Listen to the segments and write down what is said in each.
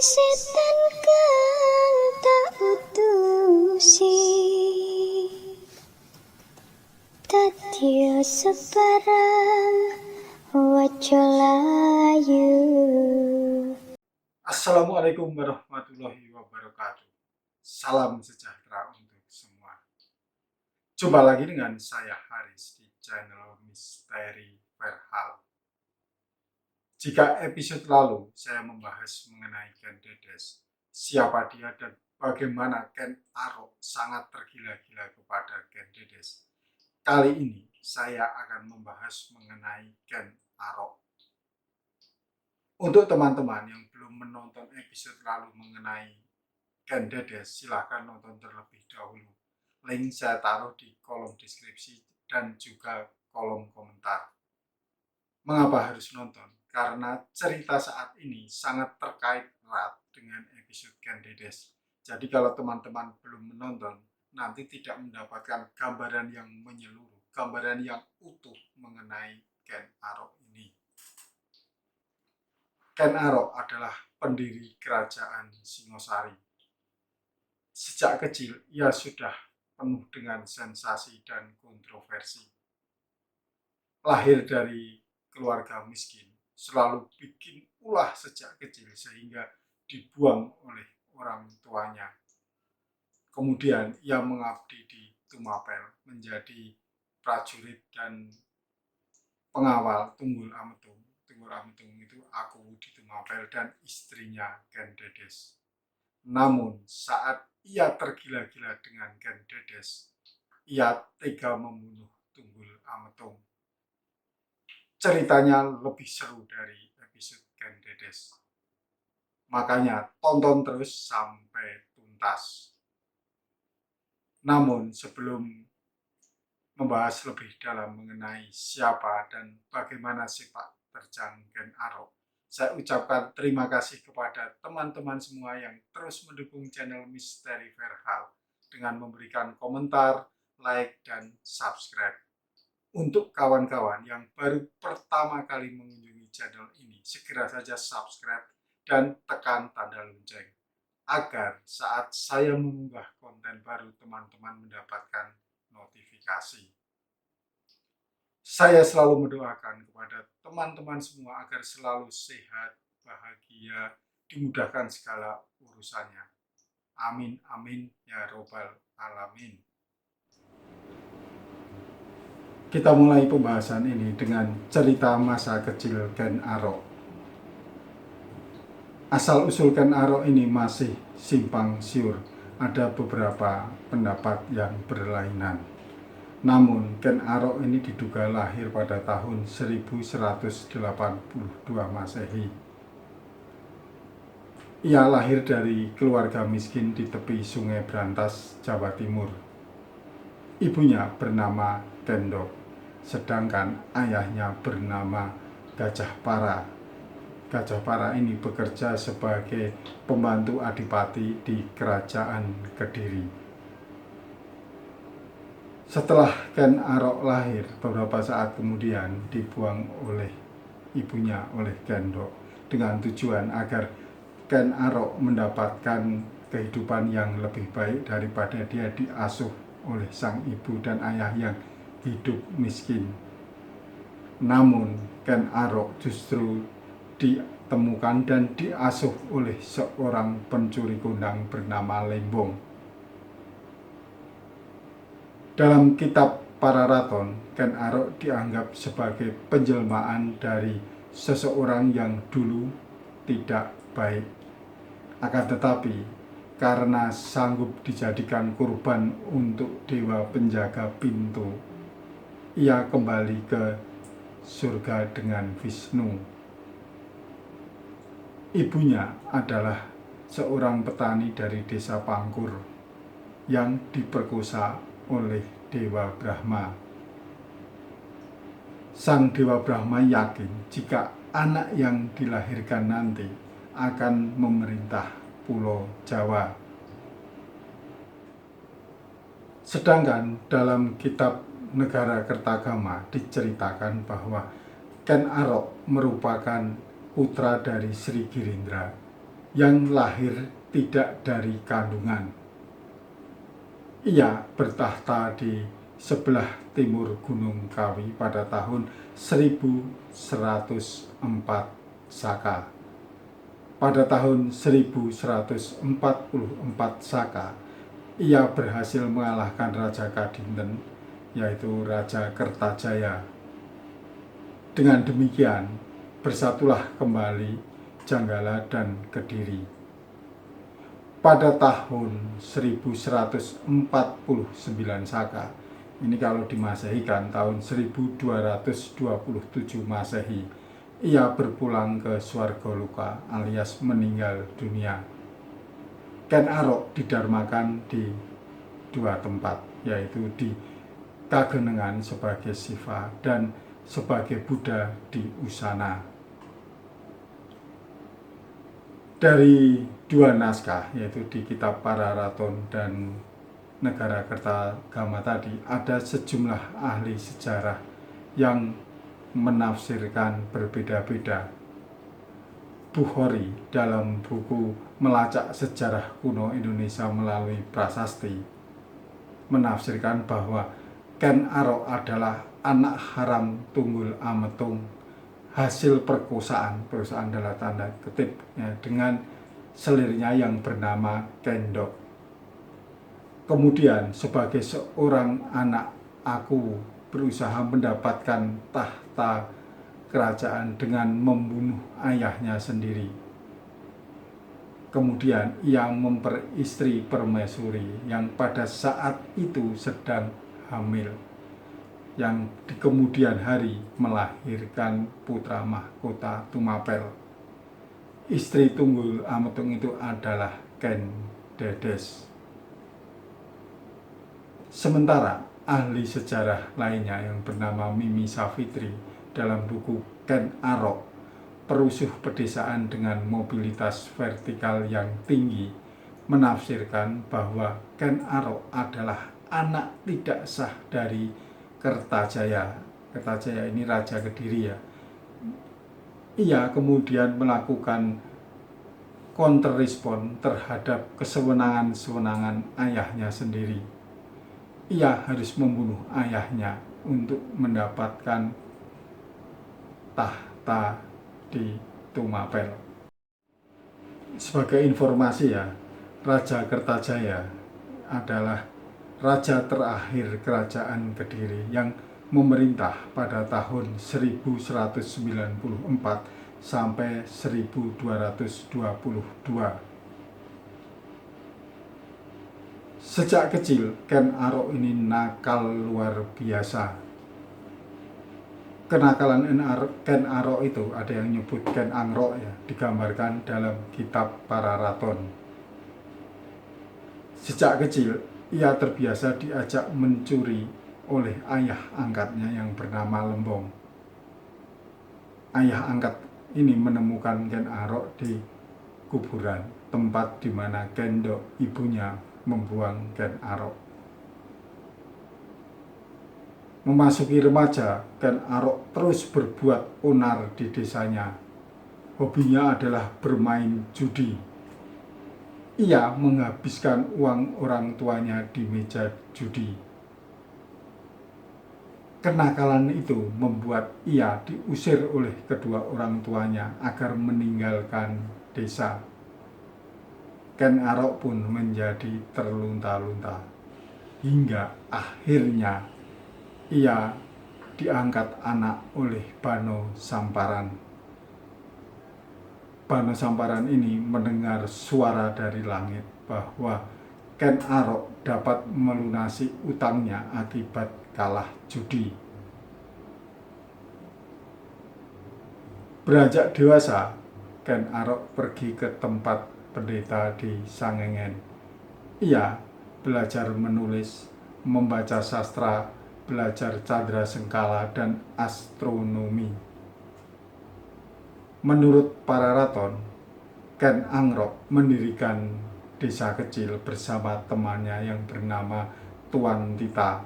setan kang tak utusi Tatya sebarang wajo layu. Assalamualaikum warahmatullahi wabarakatuh. Salam sejahtera untuk semua. Jumpa lagi dengan saya Haris di channel Misteri Verhal. Jika episode lalu saya membahas mengenai Ken Dedes, siapa dia dan bagaimana Ken Arok sangat tergila-gila kepada Ken Dedes. Kali ini saya akan membahas mengenai Ken Arok. Untuk teman-teman yang belum menonton episode lalu mengenai Ken Dedes, silahkan nonton terlebih dahulu. Link saya taruh di kolom deskripsi dan juga kolom komentar. Mengapa harus nonton? Karena cerita saat ini sangat terkait erat dengan episode Ken Dedes. Jadi kalau teman-teman belum menonton, nanti tidak mendapatkan gambaran yang menyeluruh, gambaran yang utuh mengenai Ken Arok ini. Ken Arok adalah pendiri kerajaan Singosari. Sejak kecil, ia sudah penuh dengan sensasi dan kontroversi. Lahir dari keluarga miskin, selalu bikin ulah sejak kecil sehingga dibuang oleh orang tuanya. Kemudian ia mengabdi di Tumapel menjadi prajurit dan pengawal Tunggul Ametung. Tunggul Ametung itu aku di Tumapel dan istrinya Ken Dedes. Namun saat ia tergila-gila dengan Ken Dedes, ia tega membunuh Tunggul Ametung. Ceritanya lebih seru dari episode Ken Dedes. Makanya tonton terus sampai tuntas. Namun sebelum membahas lebih dalam mengenai siapa dan bagaimana sepak terjang Ken Arok, saya ucapkan terima kasih kepada teman-teman semua yang terus mendukung channel Misteri Verhal dengan memberikan komentar, like, dan subscribe. Untuk kawan-kawan yang baru pertama kali mengunjungi channel ini, segera saja subscribe dan tekan tanda lonceng agar saat saya mengunggah konten baru teman-teman mendapatkan notifikasi. Saya selalu mendoakan kepada teman-teman semua agar selalu sehat, bahagia, dimudahkan segala urusannya. Amin, amin, ya robbal alamin. Kita mulai pembahasan ini dengan cerita masa kecil Ken Arok. Asal-usul Ken Arok ini masih simpang siur. Ada beberapa pendapat yang berlainan. Namun Ken Arok ini diduga lahir pada tahun 1182 Masehi. Ia lahir dari keluarga miskin di tepi Sungai Brantas, Jawa Timur. Ibunya bernama Kendok, sedangkan ayahnya bernama Gajah Para. Gajah Para ini bekerja sebagai pembantu adipati di Kerajaan Kediri. Setelah Ken Arok lahir, beberapa saat kemudian dibuang oleh ibunya, oleh Kendok, dengan tujuan agar Ken Arok mendapatkan kehidupan yang lebih baik daripada dia diasuh oleh sang ibu dan ayah yang hidup miskin. Namun Ken Arok justru ditemukan dan diasuh oleh seorang pencuri kondang bernama Lembong. Dalam kitab Pararaton, Ken Arok dianggap sebagai penjelmaan dari seseorang yang dulu tidak baik. Akan tetapi, karena sanggup dijadikan kurban untuk dewa penjaga pintu, ia kembali ke surga dengan Wisnu. Ibunya adalah seorang petani dari desa Pangkur yang diperkosa oleh Dewa Brahma. Sang Dewa Brahma yakin jika anak yang dilahirkan nanti akan memerintah Pulau Jawa. Sedangkan dalam kitab Negara Kertagama diceritakan bahwa Ken Arok merupakan putra dari Sri Girindra. yang lahir tidak dari kandungan. Ia bertahta di sebelah timur Gunung Kawi pada tahun 1104 Saka. Pada tahun 1144 Saka, ia berhasil mengalahkan Raja Kadinten, yaitu Raja Kertajaya. Dengan demikian, bersatulah kembali Janggala dan Kediri. Pada tahun 1149 Saka, ini kalau dimasehikan tahun 1227 Masehi, ia berpulang ke Swargaloka alias meninggal dunia. Ken Arok didarmakan di dua tempat, yaitu di Kagenengan sebagai Siva dan sebagai Buddha di Usana. Dari dua naskah, yaitu di kitab Pararaton dan Negara Kertagama tadi, ada sejumlah ahli sejarah yang menafsirkan berbeda-beda. Bukhari dalam buku Melacak Sejarah Kuno Indonesia Melalui Prasasti menafsirkan bahwa Ken Arok adalah anak haram Tunggul Ametung, hasil perkosaan dalam tanda kutip ya, dengan selirnya yang bernama Kendok. Kemudian sebagai seorang anak, aku berusaha mendapatkan tahta kerajaan dengan membunuh ayahnya sendiri. Kemudian ia memperistri permaisuri yang pada saat itu sedang hamil, yang di kemudian hari melahirkan putra mahkota Tumapel. Istri Tunggul Ametung itu adalah Ken Dedes. Sementara ahli sejarah lainnya yang bernama Mimi Savitri dalam buku Ken Arok, Perusuh Pedesaan dengan Mobilitas Vertikal yang Tinggi, menafsirkan bahwa Ken Arok adalah anak tidak sah dari Kertajaya. Kertajaya ini Raja Kediri ya. Ia kemudian melakukan counter-respon terhadap kesewenangan-sewenangan ayahnya sendiri. Ia harus membunuh ayahnya untuk mendapatkan tahta di Tumapel. Sebagai informasi ya, Raja Kertajaya adalah raja terakhir Kerajaan Kediri yang memerintah pada tahun 1194 sampai 1222. Sejak kecil, Ken Arok ini nakal luar biasa. Kenakalan Ken Arok itu ada yang nyebut Ken Angrok ya, digambarkan dalam kitab Pararaton. Sejak kecil, ia terbiasa diajak mencuri oleh ayah angkatnya yang bernama Lembong. Ayah angkat ini menemukan Ken Arok di kuburan, tempat di mana Kendok ibunya membuang Ken Arok. Memasuki remaja, Ken Arok terus berbuat onar di desanya. Hobinya adalah bermain judi. Ia menghabiskan uang orang tuanya di meja judi. Kenakalan itu membuat ia diusir oleh kedua orang tuanya agar meninggalkan desa. Ken Arok pun menjadi terlunta-lunta, hingga akhirnya ia diangkat anak oleh Bano Samparan. Bano Samparan ini mendengar suara dari langit bahwa Ken Arok dapat melunasi utangnya akibat kalah judi. Beranjak dewasa, Ken Arok pergi ke tempat pendeta di Sangengen. Ia belajar menulis, membaca sastra, belajar candra sengkala dan astronomi. Menurut Pararaton, Ken Angrok mendirikan desa kecil bersama temannya yang bernama Tuan Tita.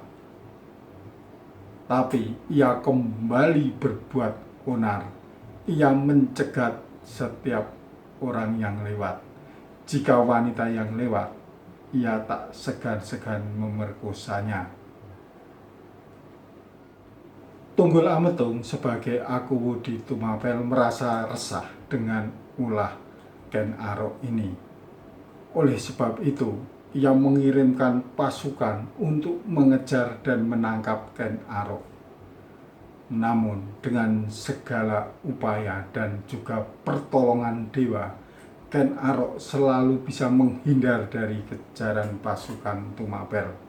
Tapi ia kembali berbuat onar. Ia mencegat setiap orang yang lewat. Jika wanita yang lewat, ia tak segan-segan memerkosanya. Tunggul Ametung sebagai Akuwu di Tumapel merasa resah dengan ulah Ken Arok ini. Oleh sebab itu, ia mengirimkan pasukan untuk mengejar dan menangkap Ken Arok. Namun, dengan segala upaya dan juga pertolongan dewa, Ken Arok selalu bisa menghindar dari kejaran pasukan Tumapel.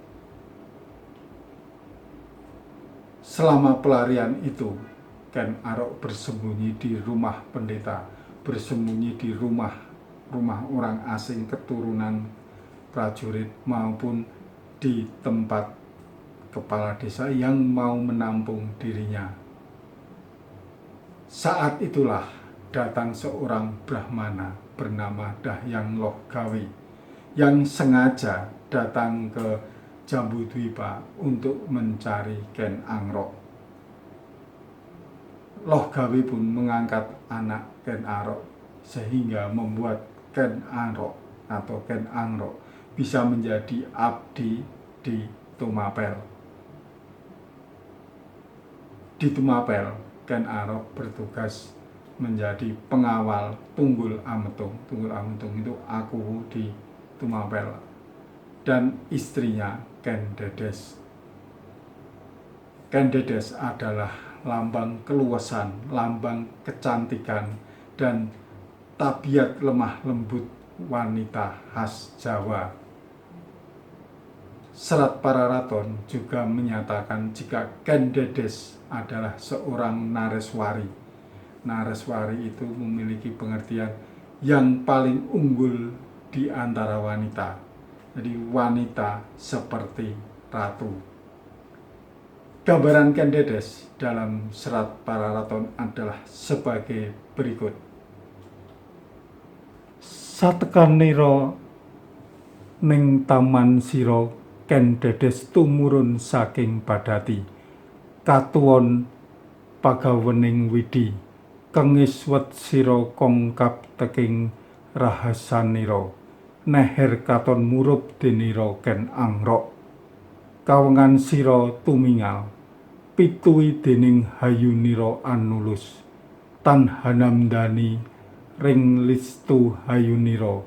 Selama pelarian itu, Ken Arok bersembunyi di rumah pendeta, bersembunyi di rumah orang asing keturunan prajurit maupun di tempat kepala desa yang mau menampung dirinya. Saat itulah datang seorang Brahmana bernama Dahyang Loh Gawe yang sengaja datang ke Jambudwipa untuk mencari Ken Arok. Loh Gawe pun mengangkat anak Ken Arok sehingga membuat Ken Arok atau Ken Arok bisa menjadi abdi di Tumapel. Di Tumapel, Ken Arok bertugas menjadi pengawal Tunggul Ametung. Tunggul Ametung itu Akuwu di Tumapel, dan istrinya Ken Dedes. Ken Dedes adalah lambang keluasan, lambang kecantikan, dan tabiat lemah lembut wanita khas Jawa. Serat Pararaton juga menyatakan jika Ken Dedes adalah seorang Nareswari. Nareswari itu memiliki pengertian yang paling unggul di antara wanita. Jadi wanita seperti ratu. Gambaran Ken Dedes dalam Serat Pararaton adalah sebagai berikut. Satekan nira ning taman sira Ken Dedes tumurun saking padati. Katuwon pagawening widi kengiswet sira kongkap teking rahasanira. Neher katon murup denira Ken Arok. Kawengan sira tumingal pituwi dening hayunira anulus. Tan hanamdani ring listu hayunira.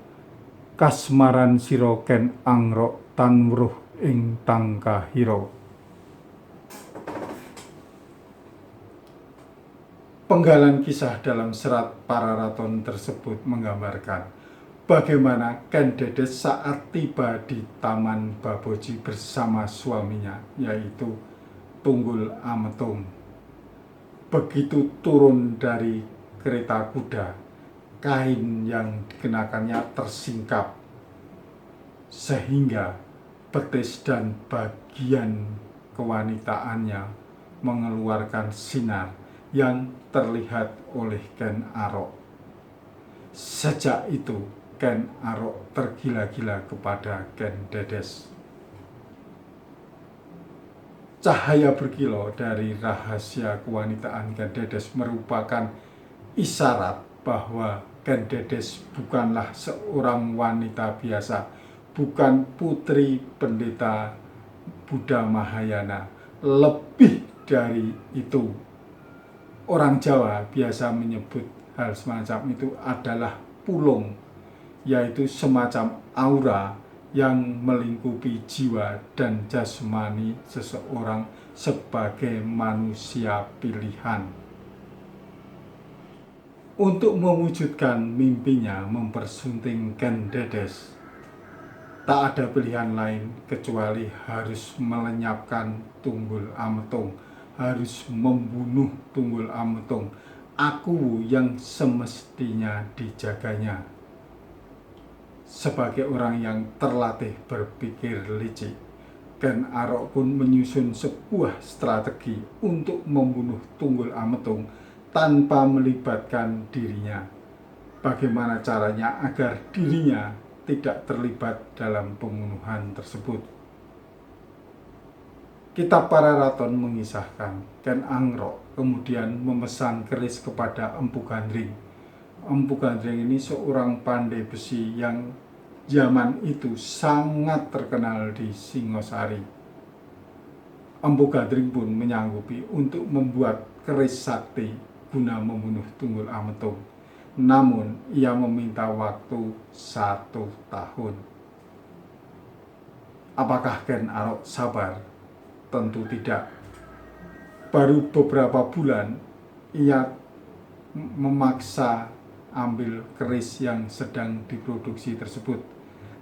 Kasmaran sira Ken Arok tan weruh ing tangkahira. Penggalan kisah dalam Serat Pararaton tersebut menggambarkan bagaimana Ken Dedes saat tiba di Taman Baboji bersama suaminya, yaitu Tunggul Ametung. Begitu turun dari kereta kuda, kain yang dikenakannya tersingkap, sehingga betis dan bagian kewanitaannya mengeluarkan sinar yang terlihat oleh Ken Arok. Sejak itu, Ken Arok tergila-gila kepada Ken Dedes. Cahaya berkilau dari rahasia kewanitaan Ken Dedes merupakan isyarat bahwa Ken Dedes bukanlah seorang wanita biasa, bukan putri pendeta Buddha Mahayana. Lebih dari itu, orang Jawa biasa menyebut hal semacam itu adalah pulung, yaitu semacam aura yang melingkupi jiwa dan jasmani seseorang sebagai manusia pilihan. Untuk mewujudkan mimpinya mempersunting Ken Dedes, tak ada pilihan lain kecuali harus melenyapkan Tunggul Ametung, harus membunuh Tunggul Ametung, Akuwu yang semestinya dijaganya. Sebagai orang yang terlatih berpikir licik, Ken Arok pun menyusun sebuah strategi untuk membunuh Tunggul Ametung tanpa melibatkan dirinya. Bagaimana caranya agar dirinya tidak terlibat dalam pembunuhan tersebut? Kitab Pararaton mengisahkan Ken Arok kemudian memesan keris kepada Empu Gandring Empu Gandring ini seorang pandai besi yang zaman itu sangat terkenal di Singosari. Empu Gandring pun menyanggupi untuk membuat keris sakti guna membunuh Tunggul Ametung. Namun ia meminta waktu 1 tahun. Apakah Ken Arok sabar? Tentu tidak. Baru beberapa bulan ia memaksa ambil keris yang sedang diproduksi tersebut.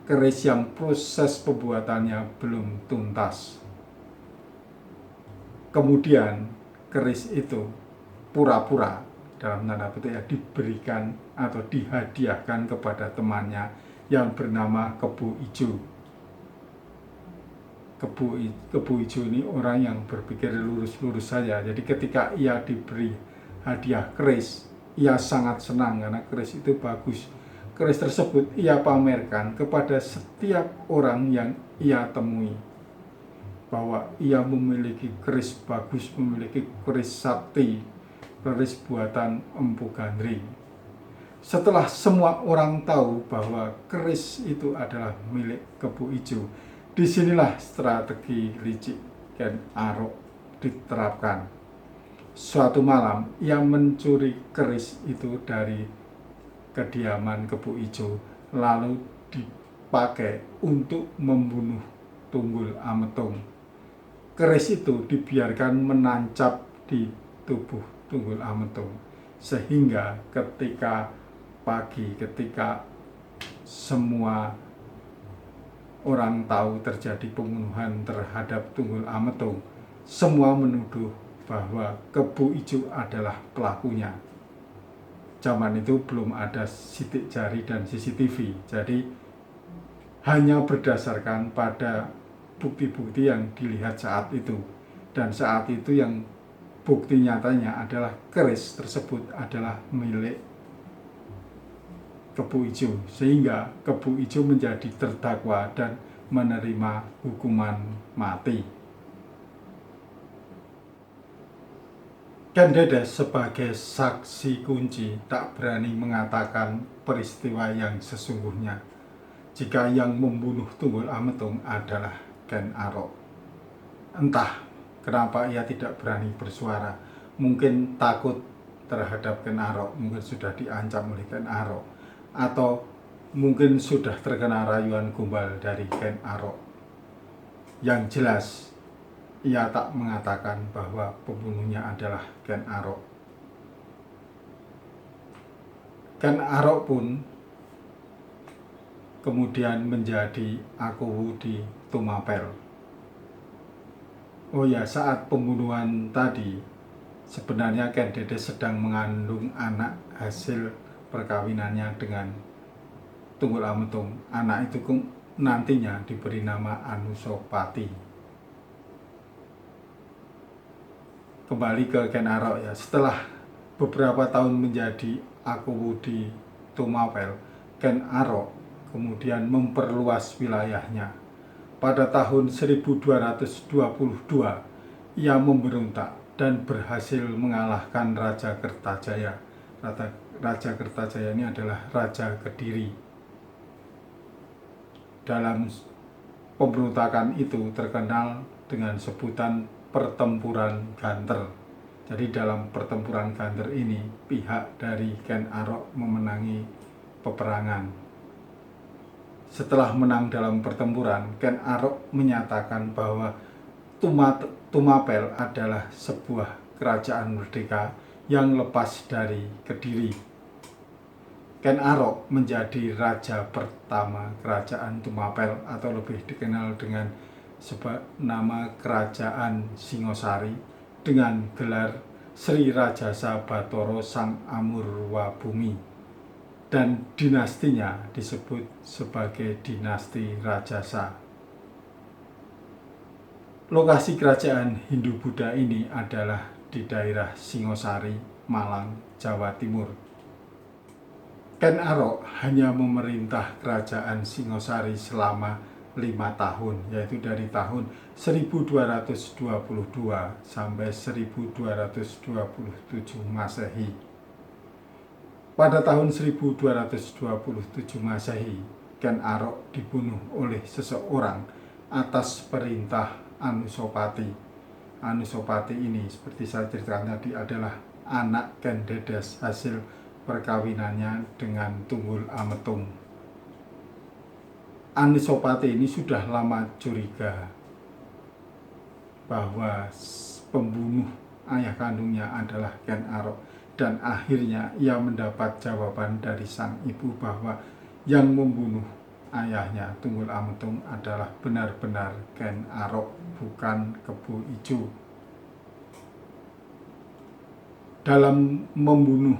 Keris yang proses pembuatannya belum tuntas. Kemudian keris itu pura-pura dalam tanda petik ya diberikan atau dihadiahkan kepada temannya yang bernama Kebu Ijo. Kebu Ijo ini orang yang berpikir lurus-lurus saja. Jadi ketika ia diberi hadiah keris, ia sangat senang karena keris itu bagus. Keris tersebut ia pamerkan kepada setiap orang yang ia temui, bahwa ia memiliki keris bagus, memiliki keris sakti, keris buatan Empu Gandring. Setelah semua orang tahu bahwa keris itu adalah milik Kebu Ijo, disinilah strategi licik Ken Arok diterapkan. Suatu malam ia mencuri keris itu dari kediaman Kebu Ijo, lalu dipakai untuk membunuh Tunggul Ametung. Keris itu dibiarkan menancap di tubuh Tunggul Ametung, sehingga ketika pagi, ketika semua orang tahu terjadi pembunuhan terhadap Tunggul Ametung, semua menuduh bahwa Kebu Ijo adalah pelakunya. Zaman itu belum ada sidik jari dan CCTV, jadi hanya berdasarkan pada bukti-bukti yang dilihat saat itu. Dan saat itu yang bukti nyatanya adalah keris tersebut adalah milik Kebu Ijo, sehingga Kebu Ijo menjadi terdakwa dan menerima hukuman mati. Ken Dedes sebagai saksi kunci tak berani mengatakan peristiwa yang sesungguhnya jika yang membunuh Tunggul Ametung adalah Ken Arok. Entah kenapa ia tidak berani bersuara, mungkin takut terhadap Ken Arok, mungkin sudah diancam oleh Ken Arok, atau mungkin sudah terkena rayuan gombal dari Ken Arok. Yang jelas ia tak mengatakan bahwa pembunuhnya adalah Ken Arok. Ken Arok pun kemudian menjadi akuwu di Tumapel. Oh ya, saat pembunuhan tadi sebenarnya Ken Dedes sedang mengandung anak hasil perkawinannya dengan Tunggul Ametung. Anak itu nantinya diberi nama Anusapati. Kembali ke Ken Arok ya, setelah beberapa tahun menjadi akuwu di Tumapel, Ken Arok kemudian memperluas wilayahnya. Pada tahun 1222 ia memberontak dan berhasil mengalahkan Raja Kertajaya. Raja Kertajaya ini adalah Raja Kediri. Dalam pemberontakan itu terkenal dengan sebutan pertempuran Ganter. Jadi dalam pertempuran Ganter ini pihak dari Ken Arok memenangi peperangan. Setelah menang dalam pertempuran, Ken Arok menyatakan bahwa Tumapel adalah sebuah kerajaan merdeka yang lepas dari Kediri. Ken Arok menjadi raja pertama kerajaan Tumapel, atau lebih dikenal dengan nama Kerajaan Singosari, dengan gelar Sri Rajasa Batara Sang Amurwabumi, dan dinastinya disebut sebagai dinasti Rajasa. Lokasi kerajaan Hindu-Buddha ini adalah di daerah Singosari, Malang, Jawa Timur. Ken Arok hanya memerintah kerajaan Singosari selama 5 tahun, yaitu dari tahun 1222 sampai 1227 Masehi. Pada tahun 1227 Masehi, Ken Arok dibunuh oleh seseorang atas perintah Anusapati. Anusapati ini seperti saya ceritakan tadi adalah anak Ken Dedes hasil perkawinannya dengan Tunggul Ametung. Anusapati ini sudah lama curiga bahwa pembunuh ayah kandungnya adalah Ken Arok, dan akhirnya ia mendapat jawaban dari sang ibu bahwa yang membunuh ayahnya Tunggul Ametung adalah benar-benar Ken Arok, bukan Kebo Ijo. Dalam membunuh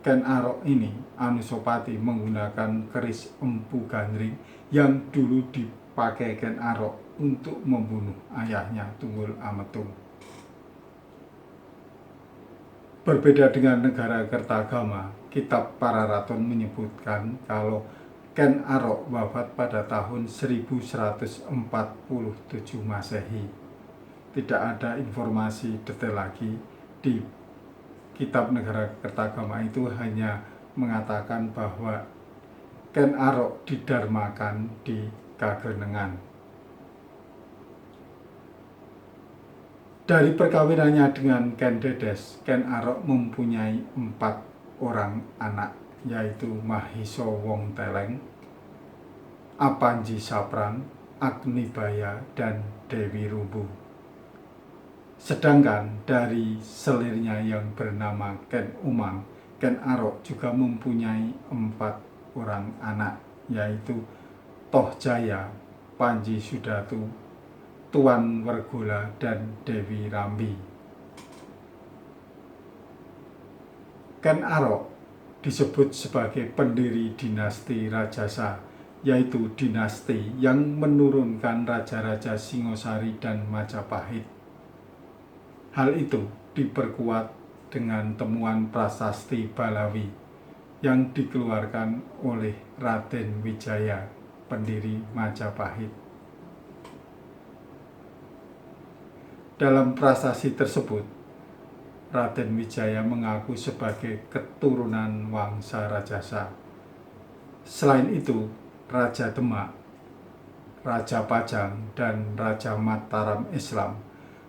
Ken Arok ini, Anusapati menggunakan keris Empu Gandring yang dulu dipakai Ken Arok untuk membunuh ayahnya Tunggul Ametung. Berbeda dengan negara Kertagama, kitab Pararaton menyebutkan kalau Ken Arok wafat pada tahun 1147 Masehi. Tidak ada informasi detail lagi di kitab negara Kertagama, itu hanya mengatakan bahwa Ken Arok didarmakan di Kagrenengan. Dari perkawinannya dengan Ken Dedes, Ken Arok mempunyai 4 orang anak, yaitu Mahiso Wong Teleng, Apanji Saprang, Agnibaya, dan Dewi Rubu. Sedangkan dari selirnya yang bernama Ken Umang, Ken Arok juga mempunyai 4 orang anak, yaitu Toh Jaya, Panji Sudatu, Tuan Wergola, dan Dewi Rambi. Ken Arok disebut sebagai pendiri dinasti Rajasa, yaitu dinasti yang menurunkan raja-raja Singosari dan Majapahit. Hal itu diperkuat dengan temuan prasasti Balawi yang dikeluarkan oleh Raden Wijaya, pendiri Majapahit. Dalam prasasti tersebut, Raden Wijaya mengaku sebagai keturunan Wangsa Rajasa. Selain itu, Raja Demak, Raja Pajang, dan Raja Mataram Islam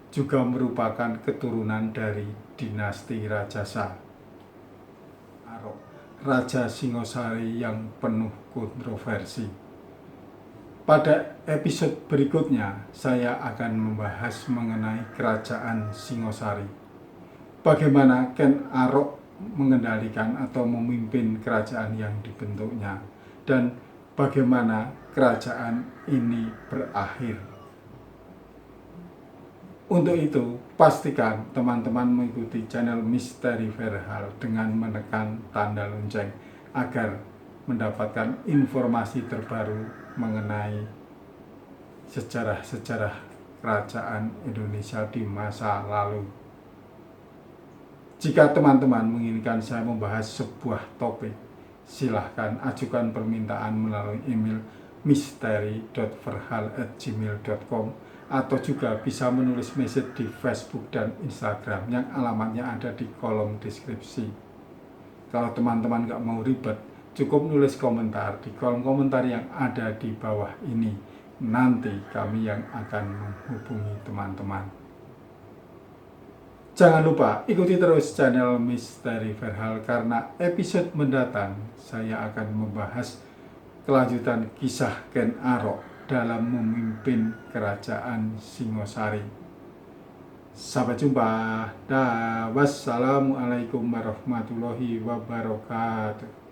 juga merupakan keturunan dari dinasti Rajasa. Arok, Raja Singosari yang penuh kontroversi. Pada episode berikutnya, saya akan membahas mengenai kerajaan Singosari. Bagaimana Ken Arok mengendalikan atau memimpin kerajaan yang dibentuknya, dan bagaimana kerajaan ini berakhir. Untuk itu, pastikan teman-teman mengikuti channel Misteri Verhal dengan menekan tanda lonceng agar mendapatkan informasi terbaru mengenai sejarah-sejarah kerajaan Indonesia di masa lalu. Jika teman-teman menginginkan saya membahas sebuah topik, silahkan ajukan permintaan melalui email misteri.verhal@gmail.com, atau juga bisa menulis message di Facebook dan Instagram yang alamatnya ada di kolom deskripsi. Kalau teman-teman nggak mau ribet, cukup nulis komentar di kolom komentar yang ada di bawah ini. Nanti kami yang akan menghubungi teman-teman. Jangan lupa ikuti terus channel Misteri Verhal, karena episode mendatang saya akan membahas kelanjutan kisah Ken Arok dalam memimpin kerajaan Singosari. Sampai jumpa. Wassalamualaikum warahmatullahi wabarakatuh.